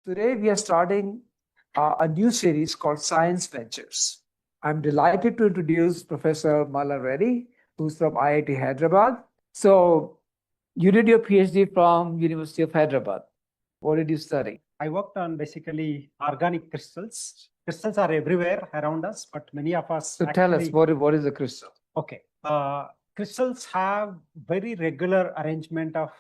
Today we are starting a new series called Science Ventures. I'm delighted to introduce Professor Malla Reddy, who's from IIT Hyderabad. So you did your PhD from University of Hyderabad. What did you study? I worked on basically organic crystals. Crystals are everywhere around us, but many of us So tell us, what is a crystal? Okay. Crystals have very regular arrangement of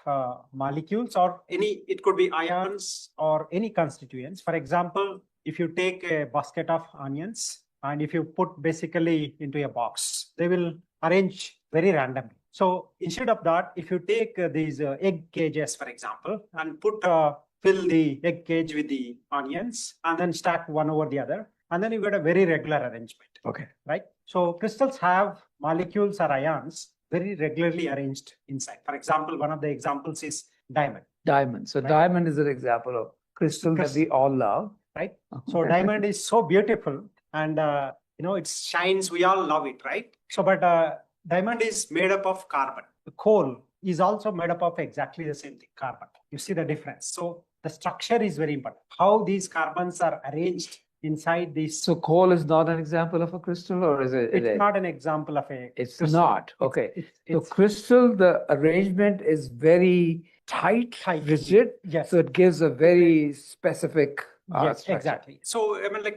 molecules, or it could be ions or any constituents. For example, if you take a basket of onions and if you put basically into a box, they will arrange very randomly. So instead of that, if you take these egg cages, for example, and fill the egg cage with the onions and then stack one over the other, and then you get a very regular arrangement. Okay. Right? So crystals have molecules or ions very regularly arranged inside. For example, one of the examples is diamond. Diamond. So right? Diamond is an example of crystal that we all love. Right? So diamond is so beautiful and it shines. We all love it, right? So but diamond is made up of carbon. The coal is also made up of exactly the same thing, carbon. You see the difference. So the structure is very important. How these carbons are arranged inside this. So coal is not an example of a crystal, or is it? It's not an example of a It's crystal. not. Okay. So crystal, the arrangement is very tight, rigid. Yes. So it gives a very specific yes, structure. Exactly. So I mean,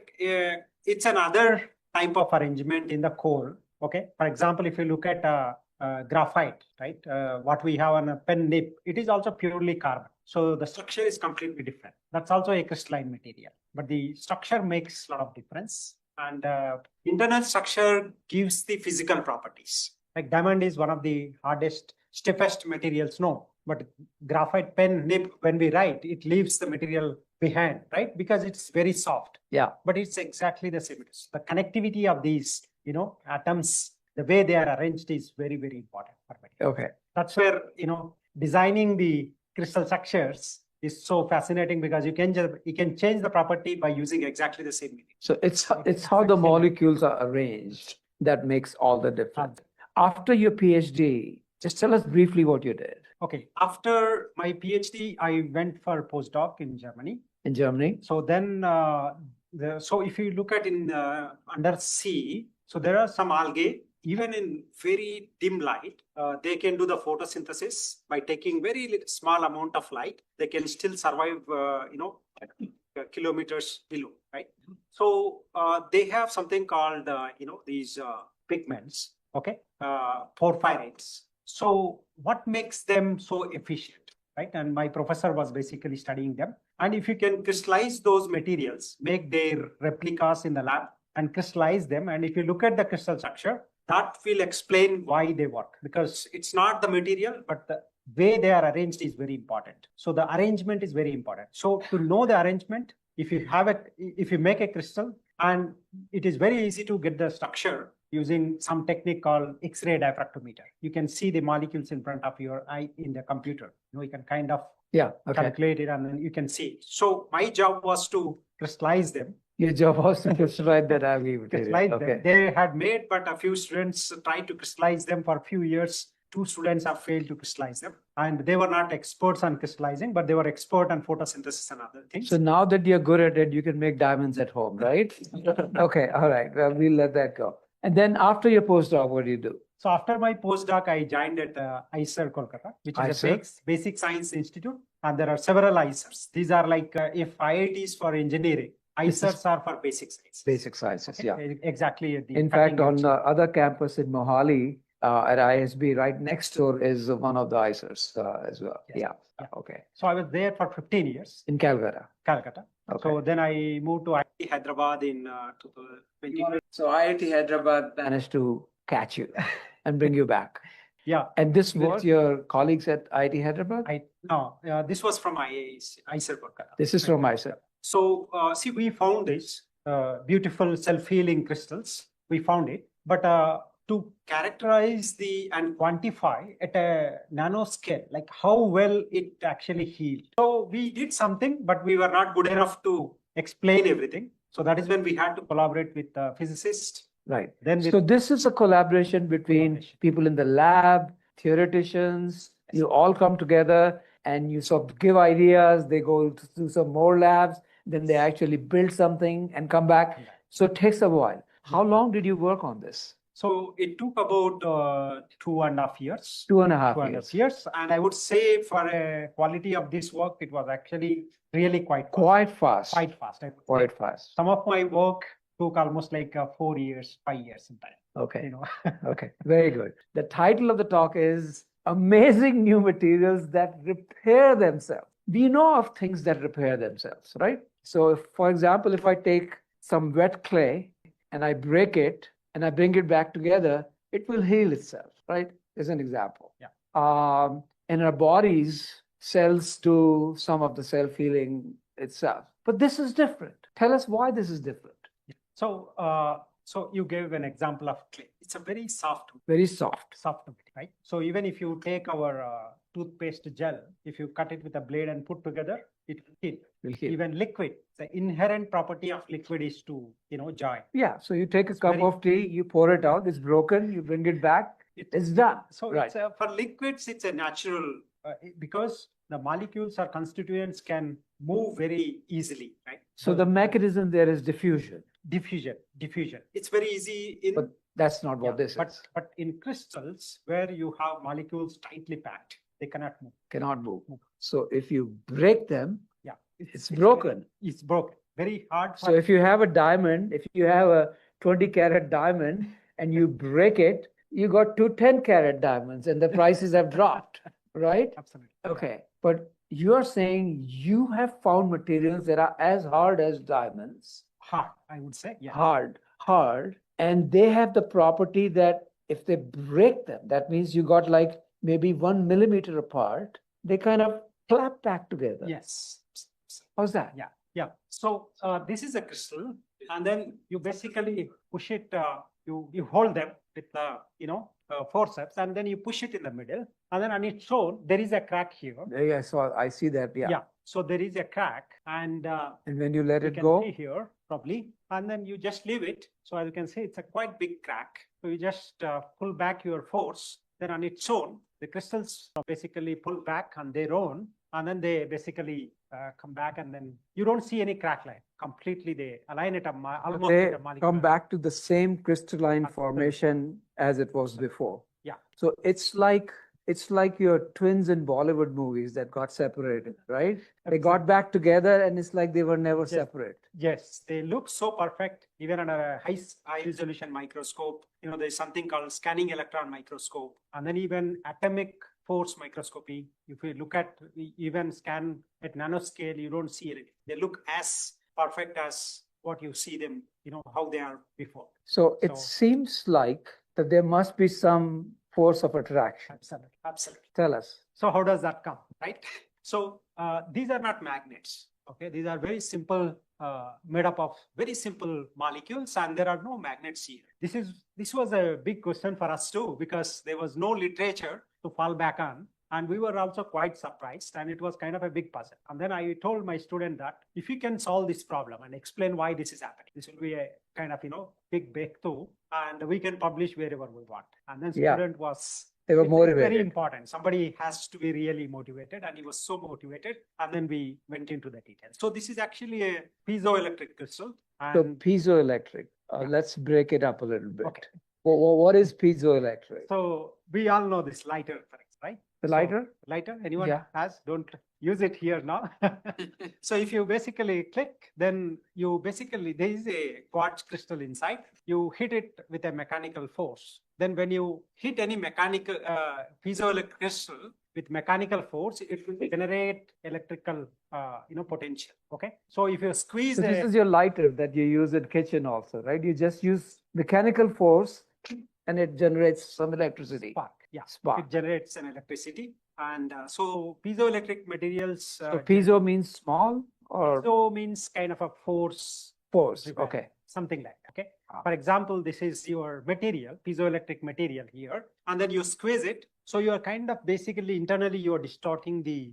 it's another type of arrangement in the coal. Okay. For example, if you look at graphite, right? What we have on a pen nib, it is also purely carbon. So the structure is completely different. That's also a crystalline material, but the structure makes a lot of difference. And internal structure gives the physical properties. Like diamond is one of the hardest, stiffest materials known. But graphite pen nib, when we write, it leaves the material behind, right? Because it's very soft. Yeah. But it's exactly the same. The connectivity of these, atoms, the way they are arranged is very, very important for material. Okay. That's where, designing the crystal structures is so fascinating, because you can change the property by using exactly the same meaning. So it's how the molecules are arranged that makes all the difference. After your PhD, just tell us briefly what you did. Okay. After my PhD, I went for a postdoc in Germany. In Germany. So then, so if you look at under sea, so there are some algae. Even in very dim light, they can do the photosynthesis by taking very small amount of light. They can still survive, kilometers below, right? So they have something called, these pigments, okay, porphyrates. So what makes them so efficient, right? And my professor was basically studying them. And if you can crystallize those materials, make their replicas in the lab and crystallize them, and if you look at the crystal structure, that will explain why they work, because it's not the material, but the way they are arranged is very important. So the arrangement is very important. So to know the arrangement, if you make a crystal, and it is very easy to get the structure using some technique called X-ray diffractometer. You can see the molecules in front of your eye in the computer. You can kind of calculate it, and then you can see it. So my job was to crystallize them. Your job was to crystallize that algae material. Okay. They had made, but a few students tried to crystallize them for a few years. 2 students have failed to crystallize them. And they were not experts on crystallizing, but they were expert on photosynthesis and other things. So now that you're good at it, you can make diamonds at home, right? Okay. All right. Well, we'll let that go. And then after your postdoc, what do you do? So after my postdoc, I joined at ISR Kolkata, which is a basic science institute. And there are several ISRs. These are like if IIT is for engineering, ISRs are for basic science. Basic sciences, okay? Yeah. Exactly. In fact, on the other campus in Mohali, at ISB, right next door is one of the ISRs as well. Yes. Yeah. Okay. So I was there for 15 years. In Calcutta. Okay. So then I moved to IIT Hyderabad in 2020. So IIT Hyderabad managed to catch you and bring you back. Yeah. And this was your colleagues at IIT Hyderabad? No, this was from ISR Kolkata. This is from ISR. So see, we found this beautiful self-healing crystals. We found it, but to characterize and quantify at a nanoscale, like how well it actually healed. So we did something, but we were not good enough to explain everything. So that is when we had to collaborate with physicists. Right. So this is a collaboration between people in the lab, theoreticians. You all come together and you sort of give ideas, they go to do some more labs, then they actually build something and come back. So it takes a while. How long did you work on this? So it took about 2.5 years. 2.5 years. And I would say for a quality of this work, it was actually really quite fast. Quite fast. Quite fast. I would Quite say. fast. Some of my work took almost like 4 years, 5 years sometimes. Okay. You know. Okay. Very good. The title of the talk is Amazing New Materials That Repair Themselves. We know of things that repair themselves, right? So if, for example, if I take some wet clay and I break it and I bring it back together, it will heal itself, right? As an example. Yeah. And our bodies cells do some of the self-healing itself. But this is different. Tell us why this is different. So, so you gave an example of clay. It's a very soft, soft, material, right? So even if you take our toothpaste gel, if you cut it with a blade and put together, it will heal. Even liquid, the inherent property of liquid is to, join. Yeah. So you take a cup of tea, you pour it out, it's broken, you bring it back, it's done. So right. It's for liquids, it's a natural, because the molecules or constituents can move very easily, right? So the mechanism there is diffusion. Diffusion. It's very easy in. But that's not what this is. But in crystals, where you have molecules tightly packed, they cannot move. Cannot move. So if you break them, it's broken. It's broken. Very hard. So if you have a diamond, if you have a 20-carat diamond and you break it, you got two 10-carat diamonds and the prices have dropped, right? Absolutely. Okay. But you are saying you have found materials that are as hard as diamonds. Hard, I would say. Yeah. Hard. And they have the property that if they break them, that means you got like maybe 1 millimeter apart, they kind of clap back together. Yes. How's that? Yeah. So this is a crystal, and then you basically push it, you hold them with forceps, and then you push it in the middle, and then on its own, there is a crack here. Yeah, so I see that. Yeah. So there is a crack, and when you let you it can go see here probably, and then you just leave it. So as you can see, it's a quite big crack. So you just pull back your force. Then on its own, the crystals basically pull back on their own, and then they basically come back, and then you don't see any crack line. Completely, they align it up almost they with a molecule. come back to the same crystalline formation as it was before. Yeah. So it's like your twins in Bollywood movies that got separated, right? Absolutely. They got back together and it's like they were never separate. Yes, they look so perfect, even under a high resolution microscope. There's something called scanning electron microscope, and then even atomic force microscopy. If you look at, even scan at nanoscale, you don't see anything. They look as perfect as what you see them, how they are before. So it seems like that there must be some force of attraction. Absolutely. Tell us. So how does that come, right? So these are not magnets. Okay, these are very simple, made up of very simple molecules, and there are no magnets here. This was a big question for us too, because there was no literature to fall back on, and we were also quite surprised, and it was kind of a big puzzle. And then I told my student that if you can solve this problem and explain why this is happening, this will be a kind of big breakthrough, and we can publish wherever we want. And then student was. They were motivated. Very important. Somebody has to be really motivated, and he was so motivated. And then we went into the details. So this is actually a piezoelectric crystal. So piezoelectric. Let's break it up a little bit. Okay. What is piezoelectric? So we all know this lighter, right? The lighter? Lighter? Anyone has? Don't use it here now. So if you basically click, then there is a quartz crystal inside. You hit it with a mechanical force. Then when you hit any mechanical piezoelectric crystal with mechanical force, it will generate electrical potential. Okay. So if you squeeze, so this is your lighter that you use in kitchen also, right? You just use mechanical force and it generates some electricity. Spark. Yeah. Spark. It generates an electricity. And so piezoelectric materials. So piezo means small, or? Piezo means kind of a force. Okay. Something like that. Okay. For example, this is your material, piezoelectric material here, and then you squeeze it. So you are kind of basically internally you are distorting the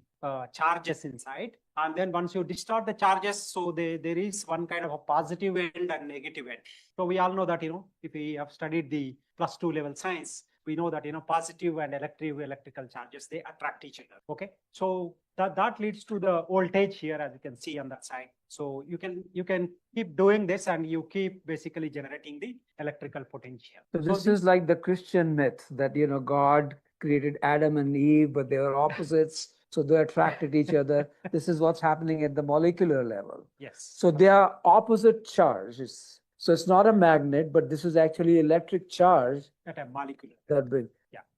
charges inside. And then once you distort the charges, so there is one kind of a positive end and negative end. So we all know that, if we have studied the +2 level science, we know that, positive and electrical charges, they attract each other. Okay. So that leads to the voltage here, as you can see on that side. So you can keep doing this, and you keep basically generating the electrical potential. So this is like the Christian myth that, God created Adam and Eve, but they were opposites, so they attracted each other. This is what's happening at the molecular level. Yes. So they are opposite charges. So it's not a magnet, but this is actually electric charge At a molecular. that brings.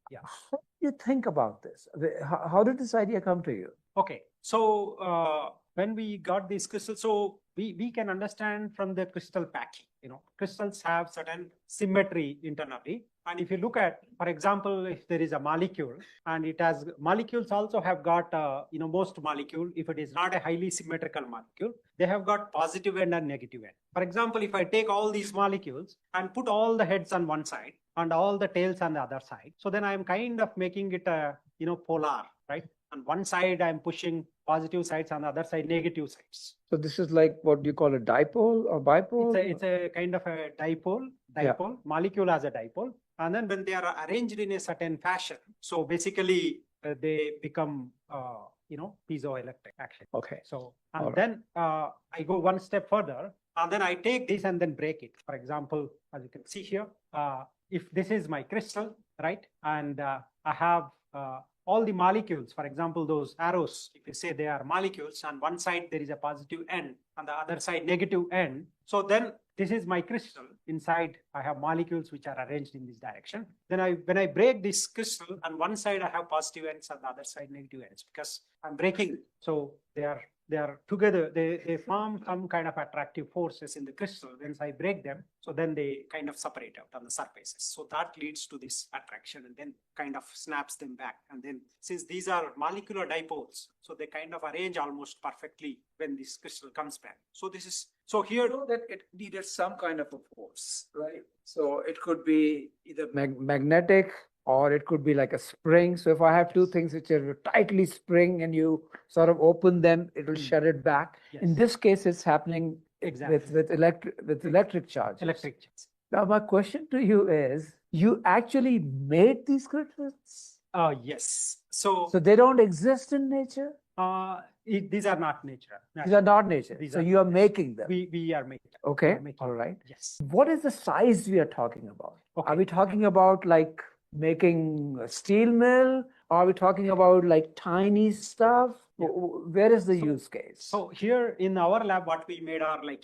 Yeah. How do you think about this? How did this idea come to you? Okay. So when we got these crystals, so we can understand from the crystal packing, crystals have certain symmetry internally. And if you look at, for example, if there is a molecule, and it has molecules also have got, most molecule, if it is not a highly symmetrical molecule, they have got positive end and negative end. For example, if I take all these molecules and put all the heads on one side and all the tails on the other side, so then I am kind of making it a, polar, right? On one side, I'm pushing positive sides, on the other side, negative sides. So this is like what you call a dipole or bipole? It's a kind of a dipole. Molecule as a dipole. And then when they are arranged in a certain fashion, so basically they become, piezoelectric actually. Okay. So, and then I go one step further, and then I take this and then break it. For example, as you can see here, if this is my crystal, right? And I have all the molecules, for example, those arrows, if you say they are molecules, on one side there is a positive end, on the other side negative end. So then this is my crystal. Inside I have molecules which are arranged in this direction. Then when I break this crystal, on one side I have positive ends, on the other side negative ends, because I'm breaking. So they are together, they form some kind of attractive forces in the crystal. Once I break them, so then they kind of separate out on the surfaces. So that leads to this attraction, and then kind of snaps them back. And then since these are molecular dipoles, so they kind of arrange almost perfectly when this crystal comes back. So this is, so here that it needed some kind of a force, right? So it could be either magnetic, or it could be like a spring. So if I have two things which are tightly spring and you sort of open them, it will shut it back. Yes. In this case, it's happening exactly with electric charges. Electric charges. Now, my question to you is, you actually made these crystals? Yes. So they don't exist in nature? These are not nature. These are not nature. So you are making them. We are making them. Okay. All right. Yes. What is the size we are talking about? Okay. Are we talking about like making a steel mill? Are we talking about like tiny stuff? Yeah. Where is the use case? So here in our lab, what we made are like,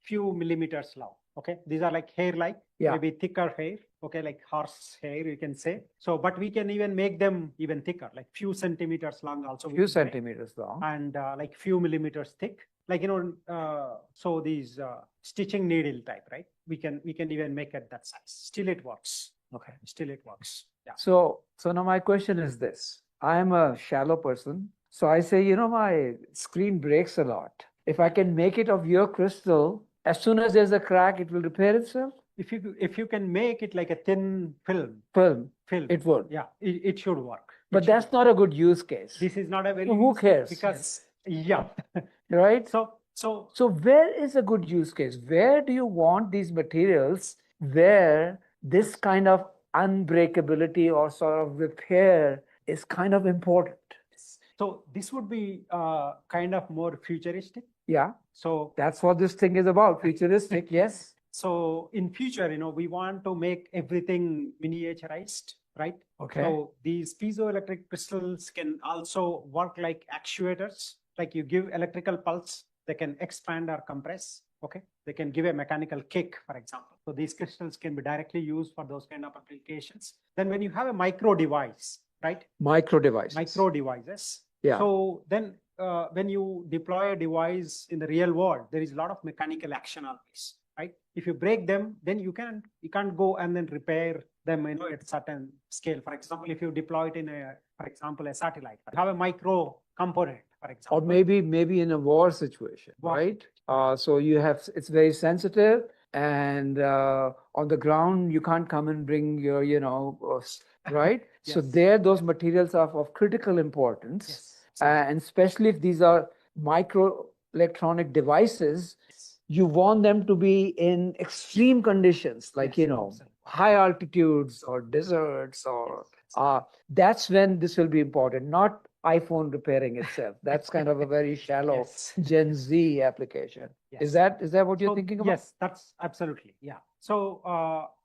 few millimeters long. Okay. These are like hair-like, maybe thicker hair. Okay. Like horse hair, you can say. So, but we can even make them even thicker, like few centimeters long also. Few centimeters long. And like few millimeters thick. Like, so these stitching needle type, right? We can even make it that size. Still it works. Okay. Still it works. Yeah. So now my question is this. I am a shallow person. So I say, my screen breaks a lot. If I can make it of your crystal, as soon as there's a crack, it will repair itself? If you can make it like a thin film, it would. Yeah, it should work. But that's not a good use case. This is not a very. Who cares? Because yeah, right. So where is a good use case? Where do you want these materials where this kind of unbreakability or sort of repair is kind of important? So this would be kind of more futuristic. Yeah. So that's what this thing is about. Futuristic. Yes. So in future, we want to make everything miniaturized, right? Okay. So these piezoelectric crystals can also work like actuators. Like you give electrical pulse, they can expand or compress. Okay. They can give a mechanical kick, for example. So these crystals can be directly used for those kind of applications. Then when you have a micro device, right? Micro devices. Yeah. So then when you deploy a device in the real world, there is a lot of mechanical action always, right? If you break them, then you can't go and then repair them, at certain scale. For example, if you deploy it in for example, a satellite, have a micro component, for example. Or maybe in a war situation, right? So it's very sensitive, and on the ground you can't come and bring your, right? Yes. So those materials are of critical importance. Yes. And especially if these are microelectronic devices, you want them to be in extreme conditions, like, high altitudes or deserts, or that's when this will be important, not iPhone repairing itself. That's kind of a very shallow Yes. Gen Z application. Yes. Is that what you're So, thinking about? yes, that's absolutely. Yeah. So,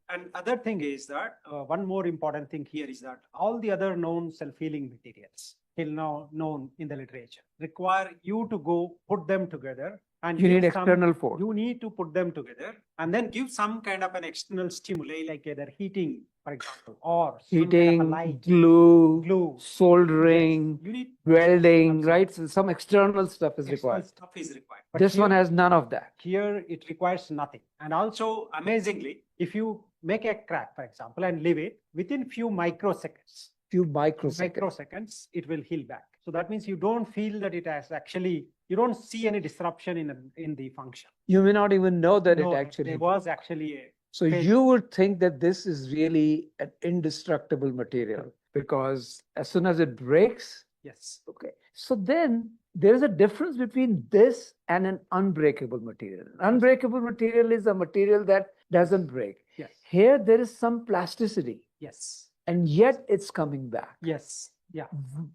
and other thing is that one more important thing here is that all the other known self-healing materials till now known in the literature require you to go put them together and You give need some, external force. you need to put them together and then give some kind of an external stimuli, like either heating, for example, or some kind of a Heating, light, glue, Yes, soldering, you need welding, Absolutely. right? So some external stuff is external required. stuff is required. But This one here- has none of that. Here it requires nothing. And also, amazingly, if you make a crack, for example, and leave it within few microseconds, Few microseconds. it will heal back. So that means you don't feel that it has actually, you don't see any disruption in the function. You may not even know that No, it actually. there was actually a So failure. you would think that this is really an indestructible material because as soon as it breaks, Yes. okay. So then there is a difference between this and an unbreakable material. An unbreakable material is a material that doesn't break. Yes. Here there is some plasticity Yes. and yet it's coming back. Yes. Yeah.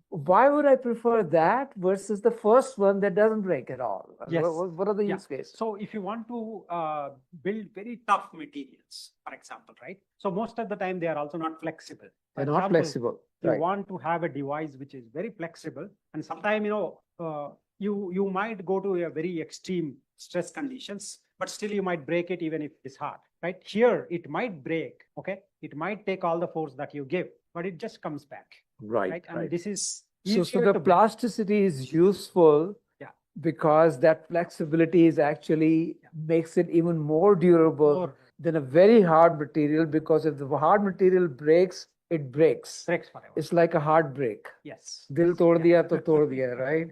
Why would I prefer that versus the first one that doesn't break at all? Yes. What are the Yeah. use cases? So if you want to build very tough materials, for example, right? So most of the time they are also not flexible. For They're not example, flexible. You Right. want to have a device which is very flexible, and sometimes you might go to a very extreme stress conditions, but still you might break it even if it's hard, right? Here it might break, okay? It might take all the force that you give, but it just comes back, Right. right? And this is So easier the to- plasticity is useful Yeah. because that flexibility is actually makes it even more durable More- than a very hard material, because if the hard material breaks, it breaks. breaks forever. It's like a heartbreak. Yes. Dil tod diya to tod diya, right?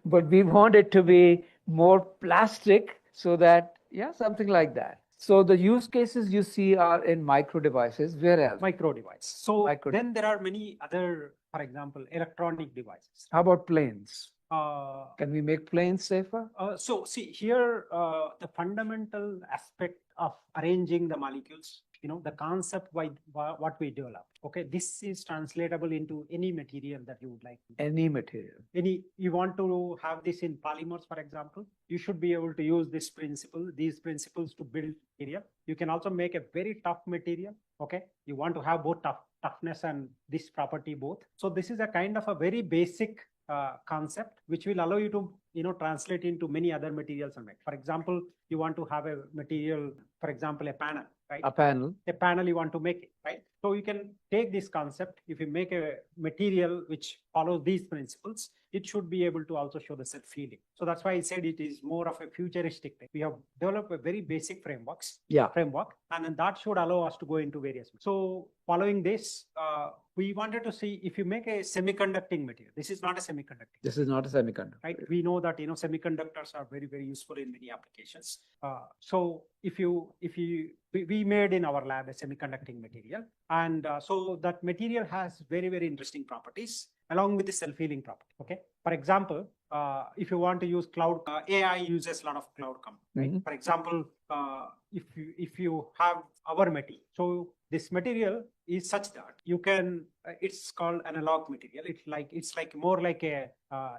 But we want it to be more plastic so that, yeah, something like that. So the use cases you see are in micro devices. Where else? Micro device. So Micro- then there are many other, for example, electronic devices. How about planes? Uh, Can we make planes safer? so see here, the fundamental aspect of arranging the molecules, the concept what we develop. Okay, this is translatable into any material that you would like. Any material. You want to have this in polymers, for example, you should be able to use these principles to build material. You can also make a very tough material. Okay, you want to have both toughness and this property both. So this is a kind of a very basic concept which will allow you to translate into many other materials. For example, you want to have a material, for example, a panel, right? A panel. A panel you want to make it, right? So you can take this concept. If you make a material which follows these principles, it should be able to also show the self-healing. So that's why I said it is more of a futuristic thing. We have developed a very basic framework, and then that should allow us to go into various. So following this, we wanted to see if you make a semiconducting material. This is not a semiconducting. This is not a semiconductor. Right? We know that semiconductors are very, very useful in many applications. So we made in our lab a semiconducting material, and so that material has very, very interesting properties along with the self-healing property. Okay. For example, if you want to use cloud, AI uses a lot of cloud computing. Right? Mhm. For example, if you have our material, so this material is such that you can. It's called analog material. It's like more like a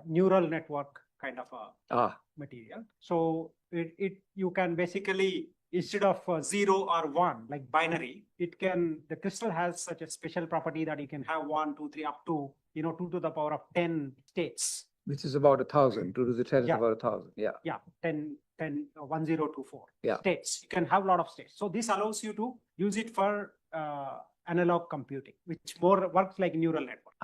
neural network kind of a material. So you can basically, instead of 0 or 1 like binary, the crystal has such a special property that you can have 1, 2, 3 up to 2 to the power of 10 states, which is about 1,000. 2 to the 10 is Yeah. about 1,000. Yeah. Yeah, 10, 10, 1024 Yeah. states. You can have a lot of states. So this allows you to use it for analog computing, which more works like neural network.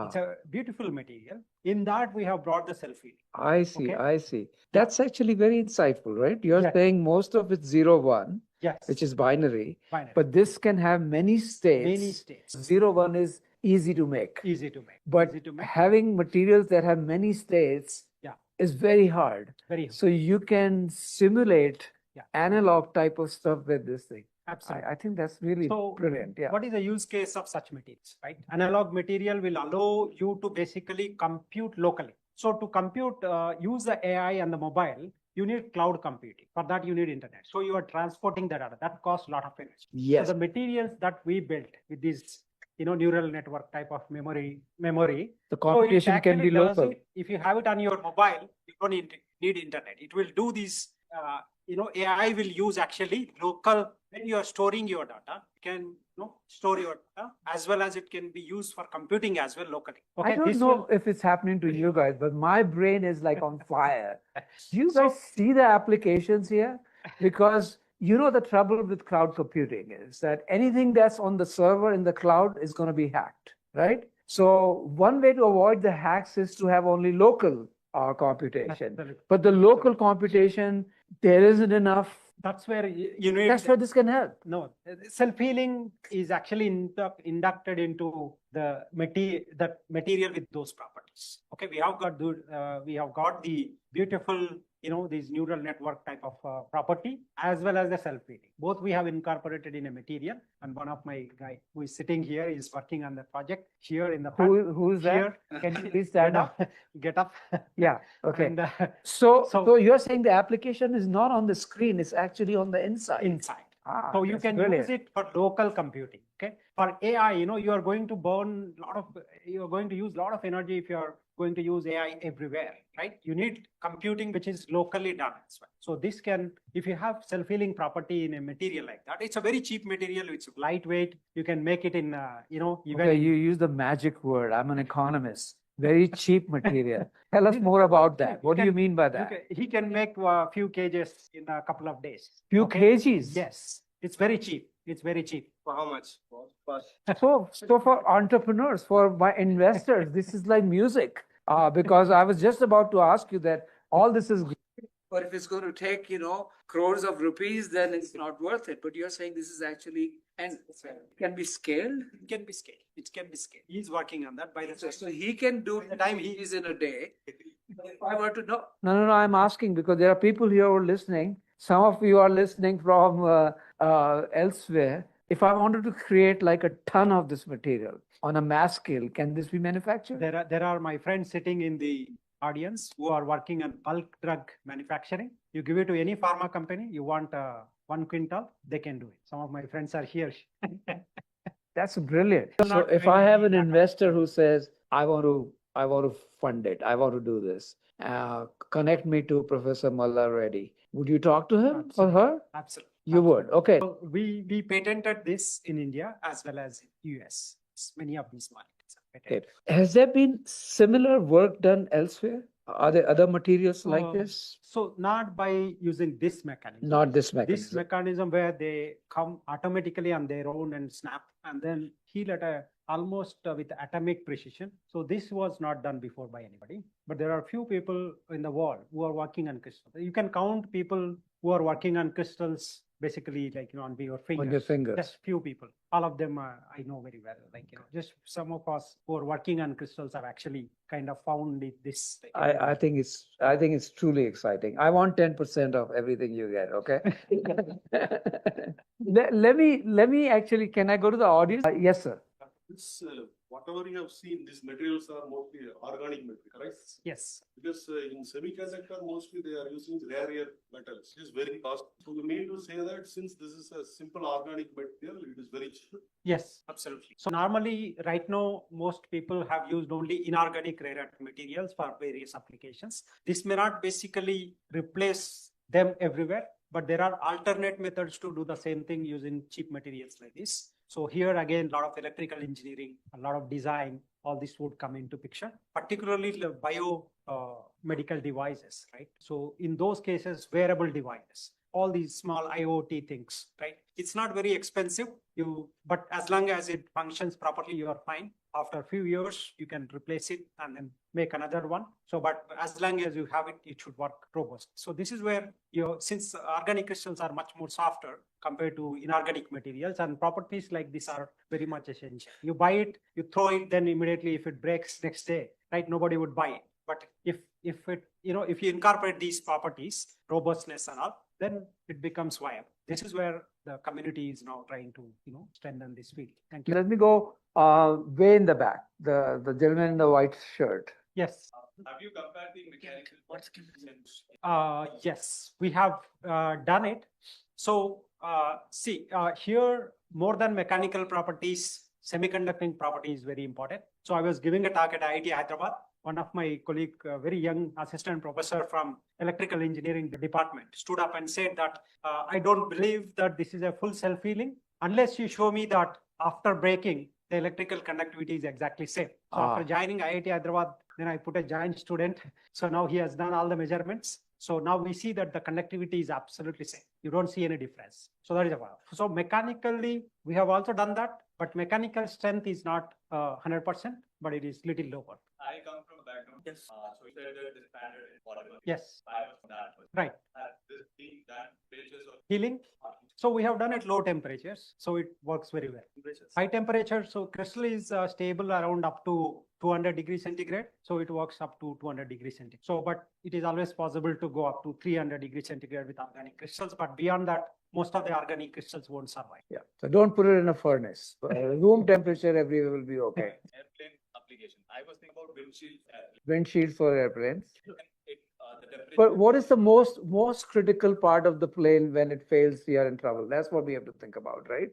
It's a beautiful material. In that, we have brought the self-healing. I see. Okay. I see. That's actually very insightful, right? You're Yes. saying most of it's 0, 1, Yes. which is binary, binary. but this can have many states. Many states. 0, 1 is easy to make. Easy to make. But Easy to make. having materials that have many states Yeah. is very hard. Very So you can simulate Yeah. analog type of stuff with this thing. absolutely. I think that's really So brilliant. Yeah. what is the use case of such materials, right? Analog material will allow you to basically compute locally. So to compute, use the AI and the mobile, you need cloud computing. For that, you need internet. So you are transporting the data. That costs a lot of energy. Yes. So the materials that we built with these neural network type of memory. The So it computation can actually be does local. it. If you have it on your mobile, you don't need internet. It will do this. AI will use actually local when you are storing your data. You can store your data as well as it can be used for computing as well locally. I don't know if it's happening to you guys, but my brain is like on fire. Do you guys see the applications here? Because the trouble with cloud computing is that anything that's on the server in the cloud is going to be hacked, right? So one way to avoid the hacks is to have only local computation. Absolutely. But the local computation, there isn't enough. That's where you need. That's where this can help. No, self-healing is actually inducted into the material with those properties. Okay, we have got the beautiful, these neural network type of property as well as the self-healing. Both we have incorporated in a material, and one of my guy who is sitting here is working on the project here in the front. Who is that? Here. Can you please stand up? Get up. Yeah. Okay. And, so you're saying the application is not on the screen; it's actually on the inside. So you can use it for local computing. Okay. For AI, you are going to use a lot of energy if you are going to use AI everywhere, right? You need computing which is locally done as well. So this can, if you have self-healing property in a material like that, it's a very cheap material. It's lightweight. You can make it in, even. Okay, you use the magic word. I'm an economist. Very cheap material. Tell us more about that. What do you mean by that? He can make a few kgs in a couple of days. Few kgs? Yes. It's very cheap. It's very cheap. For how much? So for entrepreneurs, for my investors, this is like music. Because I was just about to ask you that all this is great, but if it's going to take, crores of rupees, then it's not worth it. But you're saying this is actually, and it can be scaled? It can be scaled. It can be scaled. He's working on that by the time. So he can do by the time he is in a day. If I were to know. No, I'm asking because there are people here who are listening. Some of you are listening from elsewhere. If I wanted to create like a ton of this material on a mass scale, can this be manufactured? There are my friends sitting in the audience who are working on bulk drug manufacturing. You give it to any pharma company, you want 1 quintal, they can do it. Some of my friends are here. That's brilliant. So if I have an investor who says, I want to fund it, I want to do this, connect me to Professor Malla Reddy. Would you talk to him or her? Absolutely. You would. Okay. So we patented this in India as well as in US. Many of these markets are patented. Okay. Has there been similar work done elsewhere? Are there other materials like this? So not by using this mechanism. Not this mechanism. This mechanism where they come automatically on their own and snap and then heal at almost with atomic precision. So this was not done before by anybody. But there are few people in the world who are working on crystals. You can count people who are working on crystals basically like on your fingers. On your fingers. Just few people. All of them I know very well. Like just some of us who are working on crystals have actually kind of found this. I think it's truly exciting. I want 10% of everything you get. Okay. let me actually. Can I go to the audience? Yes, sir. This, whatever you have seen, these materials are mostly organic material, correct? Yes. Because in semiconductor, mostly they are using rare earth metals. It is very costly. So we mean to say that since this is a simple organic material, it is very cheap. Yes, absolutely. So normally, right now, most people have used only inorganic rare earth materials for various applications. This may not basically replace them everywhere, but there are alternate methods to do the same thing using cheap materials like this. So here again, a lot of electrical engineering, a lot of design, all this would come into picture, particularly the medical devices, right? So in those cases, wearable devices, all these small IoT things, right? It's not very expensive, but as long as it functions properly, you are fine. After a few years, you can replace it and then make another one. So, but as long as you have it, it should work robust. So this is where, since organic crystals are much more softer compared to inorganic materials, and properties like this are very much essential. You buy it, you throw it, then immediately if it breaks next day, right, nobody would buy it. But if you incorporate these properties, robustness and all, then it becomes viable. This is where the community is now trying to, strengthen this field. Thank you. Let me go way in the back, the gentleman in the white shirt. Yes. Have you compared the mechanical yes, we have done it. So see here, more than mechanical properties, semiconducting property is very important. So I was giving a talk at IIT Hyderabad. One of my colleague, very young assistant professor from electrical engineering department, stood up and said that I don't believe that this is a full self-healing unless you show me that after breaking, the electrical conductivity is exactly same. So after joining IIT Hyderabad, then I put a giant student. So now he has done all the measurements. So now we see that the conductivity is absolutely same. You don't see any difference. So that is a part. So mechanically, we have also done that, but mechanical strength is not 100%, but it is little lower. I come from a background. Yes. So you said the standard is whatever. Yes. I was that. Right. This being that temperatures of Healing. So we have done at low temperatures, so it works very well. temperatures. High temperature, so crystal is stable around up to 200 degrees centigrade. So it works up to 200 degrees centigrade. So, but it is always possible to go up to 300 degrees centigrade with organic crystals. But beyond that, most of the organic crystals won't survive. Yeah. So don't put it in a furnace. Room temperature everywhere will be okay. Airplane application. I was thinking about windshield. Windshield for airplanes. The temperature. But what is the most critical part of the plane when it fails? We are in trouble. That's what we have to think about, right?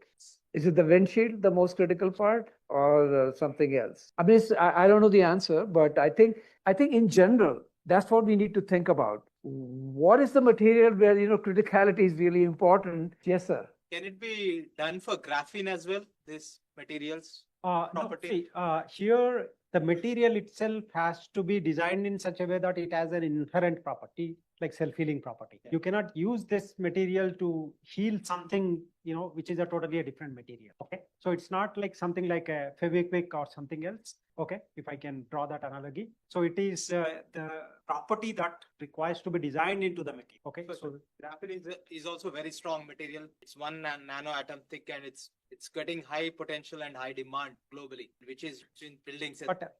Is it the windshield, the most critical part, or something else? I mean, I don't know the answer, but I think in general, that's what we need to think about. What is the material where criticality is really important? Yes, sir. Can it be done for graphene as well, these materials? No, Property. see, here the material itself has to be designed in such a way that it has an inherent property, like self-healing property. You cannot use this material to heal something, which is a totally different material. Okay. So it's not like something like a Fevikwik or something else. Okay. If I can draw that analogy. So it is the property that requires to be designed into the material. Okay. So graphene is also very strong material. It's 1 nano atom thick and it's getting high potential and high demand globally, which is in buildings. But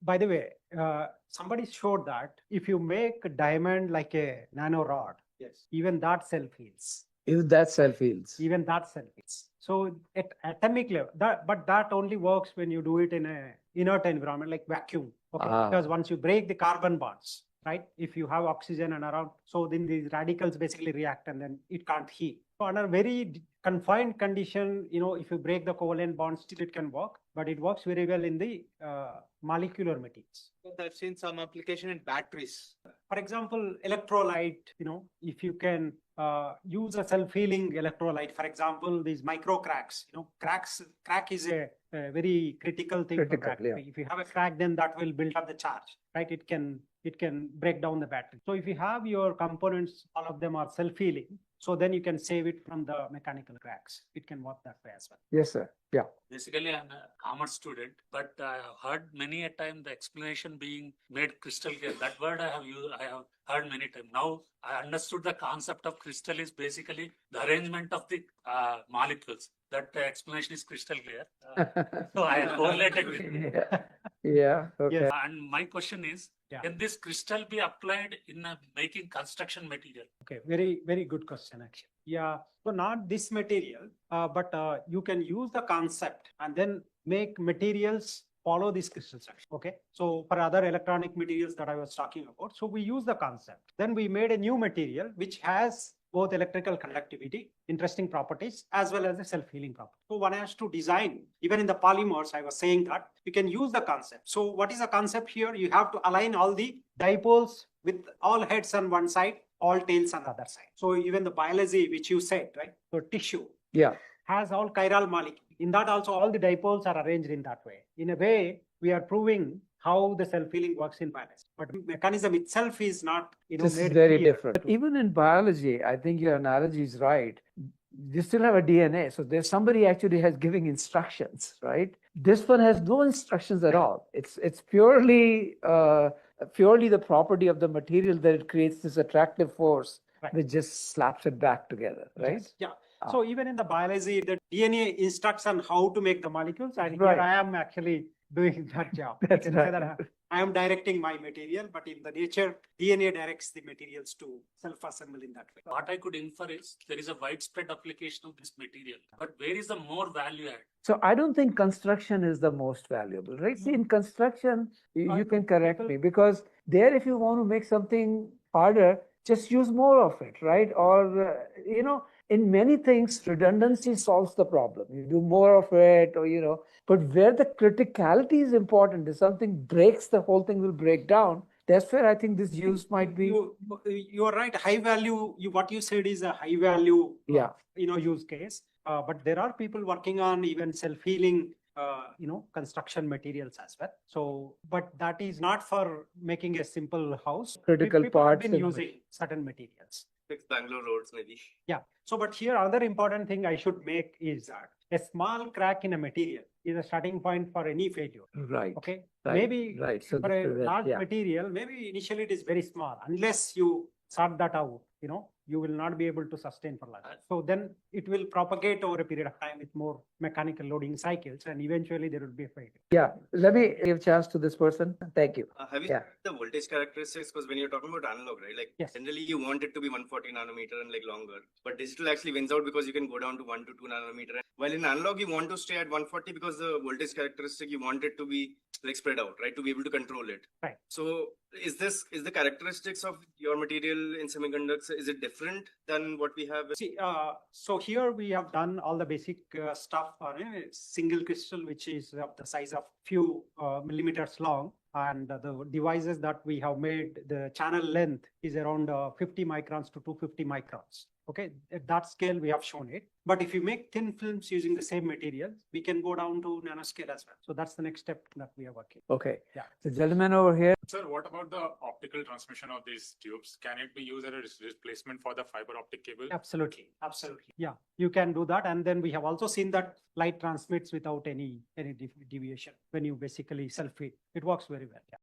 by the way, somebody showed that if you make a diamond like a nano rod, Yes. even that self heals. If that self-heals. Even that self heals. So at atomic level, but that only works when you do it in a inert environment like vacuum. Okay, because once you break the carbon bonds, right? If you have oxygen and around, so then these radicals basically react and then it can't heal. So under very confined condition, if you break the covalent bonds, still it can work, but it works very well in the molecular materials. I've seen some application in batteries. For example, electrolyte, if you can use a self-healing electrolyte, for example, these micro cracks, crack is a very critical thing. For battery. Yeah. If you have a crack, then that will build up the charge, right? It can break down the battery. So if you have your components, all of them are self-healing. So then you can save it from the mechanical cracks. It can work that way as well. Yes, sir. Yeah. Basically, I'm a commerce student, but I have heard many a time the explanation being made crystal clear. That word I have heard many times. Now I understood the concept of crystal is basically the arrangement of the molecules. That explanation is crystal clear. So I correlated with it. Yeah. Okay. Yes. And my question is, can this crystal be applied in making construction material? Okay, very, very good question, actually. Yeah, so not this material, but you can use the concept and then make materials follow this crystal structure. Okay, so for other electronic materials that I was talking about, so we use the concept. Then we made a new material which has both electrical conductivity, interesting properties, as well as the self-healing property. So one has to design, even in the polymers, I was saying that you can use the concept. So what is the concept here? You have to align all the dipoles with all heads on one side, all tails on the other side. So even the biology, which you said, right? So tissue has all chiral molecules. In that also, all the dipoles are arranged in that way. In a way, we are proving how the self-healing works in biology. But mechanism itself is not, This is made very clear. different. But even in biology, I think your analogy is right. You still have a DNA. So there's somebody actually has giving instructions, right? This one has no instructions at all. It's purely the property of the material that it creates this attractive force, which just slaps it back together, right? Yes. Yeah. So even in the biology, the DNA instructs on how to make the molecules, and Right. here I am actually doing that job. You That's can say right. that I am directing my material, but in the nature, DNA directs the materials to self-assemble in that way. What I could infer is there is a widespread application of this material, but where is the more value add? So I don't think construction is the most valuable, right? See, in construction, you can correct me, because there, if you want to make something harder, just use more of it, right? Or, in many things, redundancy solves the problem. You do more of it, or, but where the criticality is important, if something breaks, the whole thing will break down. That's where I think this use might be. You are right. High value, what you said is a high value, Yeah. use case. But there are people working on even self-healing, construction materials as well. So, but that is not for making a simple house. Critical People have parts been and- using certain materials. Fix Bangalore roads maybe. Yeah. So, but here another important thing I should make is that a small crack in a material is a starting point for any failure. Right. Okay. Right, Maybe right. So for this a is it, large yeah. material, maybe initially it is very small. Unless you sort that out, you will not be able to sustain for long. So then it will propagate over a period of time with more mechanical loading cycles, and eventually there will be a failure. Yeah. Let me give chance to this person. Thank you. Have you Yeah. studied the voltage characteristics? Because when you're talking about analog, right? Like Yes. generally you want it to be 140 nanometer and like longer, but digital actually wins out because you can go down to 1 to 2 nanometer. While in analog you want to stay at 140 because the voltage characteristic you want it to be like spread out, right? To be able to control it. Right. So is the characteristics of your material in semiconductors, is it different than what we have? See, so here we have done all the basic stuff on a single crystal, which is of the size of few millimeters long. And the devices that we have made, the channel length is around 50 microns to 250 microns. Okay, at that scale, we have shown it. But if you make thin films using the same materials, we can go down to nanoscale as well. So that's the next step that we are working. Okay. Yeah. The gentleman over here. Sir, what about the optical transmission of these tubes? Can it be used as a replacement for the fiber optic cable? Absolutely. Absolutely. Yeah, you can do that. And then we have also seen that light transmits without any deviation when you basically self-feed. It works very well. Yeah.